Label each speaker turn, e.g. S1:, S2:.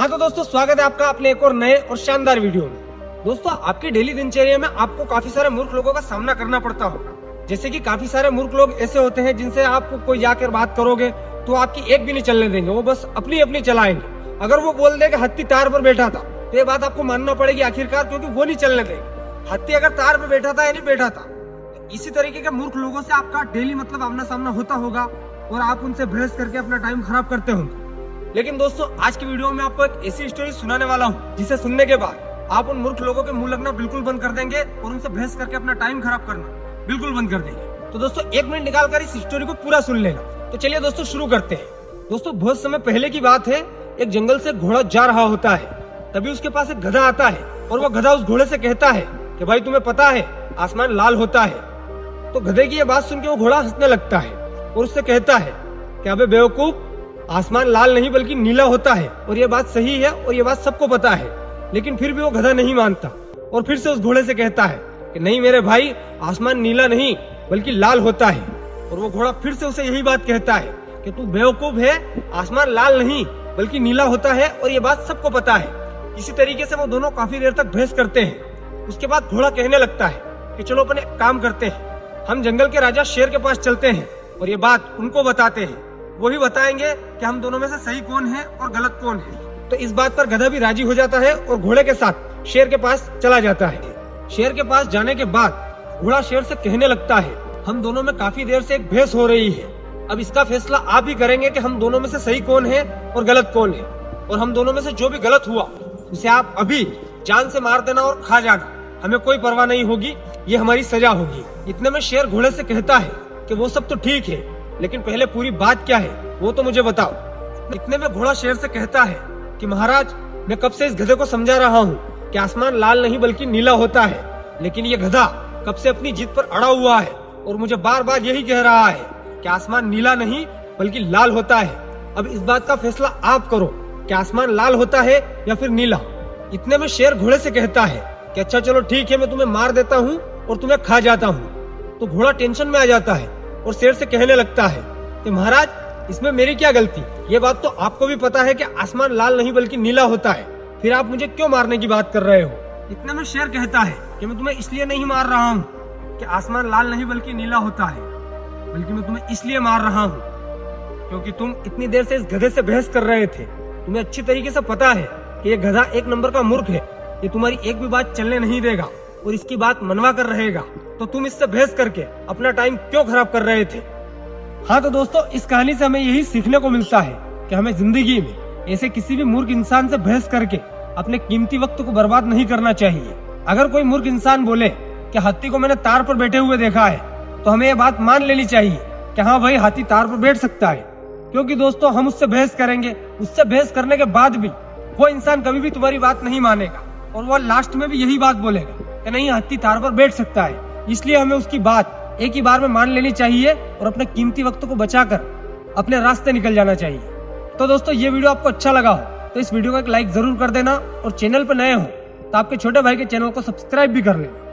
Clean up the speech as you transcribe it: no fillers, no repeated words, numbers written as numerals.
S1: हाँ तो दोस्तों, स्वागत है आपका अपने एक और नए और शानदार वीडियो में। दोस्तों, आपकी डेली दिनचर्या में आपको काफी सारे मूर्ख लोगों का सामना करना पड़ता होगा। जैसे कि काफी सारे मूर्ख लोग ऐसे होते हैं जिनसे आपको कोई जाकर बात करोगे तो आपकी एक भी नहीं चलने देंगे, वो बस अपनी अपनी चलाएंगे। अगर वो बोल दे कि हत्ती तार पर बैठा था तो ये बात आपको मानना पड़ेगी आखिरकार, क्योंकि वो नहीं चलने देंगे। हत्ती अगर तार पर बैठा था या नहीं बैठा था। तो इसी तरीके के मूर्ख लोगों से आपका डेली मतलब आमना सामना होता होगा और आप उनसे बहस करके अपना टाइम खराब करते होंगे। लेकिन दोस्तों, आज की वीडियो में आपको एक ऐसी स्टोरी सुनाने वाला हूँ जिसे सुनने के बाद आप उन मूर्ख लोगों के मुंह लगना बिल्कुल बंद कर देंगे और उनसे बहस करके अपना टाइम खराब करना बिल्कुल बंद कर देंगे। तो दोस्तों, 1 मिनट निकालकर इस स्टोरी को पूरा सुन लेना। तो चलिए दोस्तों, शुरू करते हैं। दोस्तों, बहुत समय पहले की बात है, एक जंगल से घोड़ा जा रहा होता है। तभी उसके पास एक गधा आता है और वो गधा उस घोड़े से कहता है कि भाई, तुम्हें पता है आसमान लाल होता है। तो गधे की ये बात सुन के वो घोड़ा हंसने लगता है और उससे कहता है कि अबे बेवकूफ, आसमान लाल नहीं बल्कि नीला होता है और ये बात सही है और ये बात सबको पता है। लेकिन फिर भी वो गधा नहीं मानता और फिर से उस घोड़े से कहता है कि नहीं मेरे भाई, आसमान नीला नहीं बल्कि लाल होता है। और वो घोड़ा फिर से उसे यही बात कहता है कि तू बेवकूफ है, आसमान लाल नहीं बल्कि नीला होता है और ये बात सबको पता है। इसी तरीके से वो दोनों काफी देर तक बहस करते हैं। उसके बाद घोड़ा कहने लगता है कि चलो अपन एक काम करते हैं, हम जंगल के राजा शेर के पास चलते हैं और ये बात उनको बताते हैं। वही बताएंगे कि हम दोनों में से सही कौन है और गलत कौन है। तो इस बात पर गधा भी राजी हो जाता है और घोड़े के साथ शेर के पास चला जाता है। शेर के पास जाने के बाद घोड़ा शेर से कहने लगता है, हम दोनों में काफी देर से एक बहस हो रही है। अब इसका फैसला आप ही करेंगे कि हम दोनों में से सही कौन है और गलत कौन है। और हम दोनों में से जो भी गलत हुआ उसे आप अभी जान से मार देना और खा जाना, हमें कोई परवाह नहीं होगी, ये हमारी सजा होगी। इतने में शेर घोड़े से कहता है कि वो सब तो ठीक है, लेकिन पहले पूरी बात क्या है वो तो मुझे बताओ। इतने में घोड़ा शेर से कहता है कि महाराज, मैं कब से इस गधे को समझा रहा हूँ कि आसमान लाल नहीं बल्कि नीला होता है, लेकिन ये गधा कब से अपनी जिद पर अड़ा हुआ है और मुझे बार बार यही कह रहा है कि आसमान नीला नहीं बल्कि लाल होता है। अब इस बात का फैसला आप करो कि आसमान लाल होता है या फिर नीला। इतने में शेर घोड़े से कहता है कि अच्छा चलो ठीक है, मैं तुम्हें मार देता हूँ और तुम्हें खा जाता हूँ। तो घोड़ा टेंशन में आ जाता है और शेर से कहने लगता है कि महाराज, इसमें मेरी क्या गलती? ये बात तो आपको भी पता है कि आसमान लाल नहीं बल्कि नीला होता है, फिर आप मुझे क्यों मारने की बात कर रहे हो? इतने में शेर कहता है कि मैं तुम्हें इसलिए नहीं मार रहा हूँ कि आसमान लाल नहीं बल्कि नीला होता है, बल्कि मैं तुम्हें इसलिए मार रहा हूँ क्योंकि तुम इतनी देर से इस गधे से बहस कर रहे थे। तुम्हें अच्छी तरीके से पता है कि ये गधा एक नंबर का मूर्ख है, ये तुम्हारी एक भी बात चलने नहीं देगा और इसकी बात मनवा कर रहेगा। तो तुम इससे बहस करके अपना टाइम क्यों खराब कर रहे थे? हाँ तो दोस्तों, इस कहानी से हमें यही सीखने को मिलता है कि हमें जिंदगी में ऐसे किसी भी मूर्ख इंसान से बहस करके अपने कीमती वक्त को बर्बाद नहीं करना चाहिए। अगर कोई मूर्ख इंसान बोले कि हाथी को मैंने तार पर बैठे हुए देखा है, तो हमें ये बात मान लेनी चाहिए कि हाँ भाई, हाथी तार पर बैठ सकता है। क्योंकि दोस्तों, हम उससे बहस करेंगे, उससे बहस करने के बाद भी वो इंसान कभी भी तुम्हारी बात नहीं मानेगा और वो लास्ट में भी यही बात बोलेगा कि नहीं, हाथी तार पर बैठ सकता है। इसलिए हमें उसकी बात एक ही बार में मान लेनी चाहिए और अपने कीमती वक्त को बचाकर अपने रास्ते निकल जाना चाहिए। तो दोस्तों, ये वीडियो आपको अच्छा लगा हो तो इस वीडियो को एक लाइक जरूर कर देना और चैनल पर नए हो तो आपके छोटे भाई के चैनल को सब्सक्राइब भी कर लेना।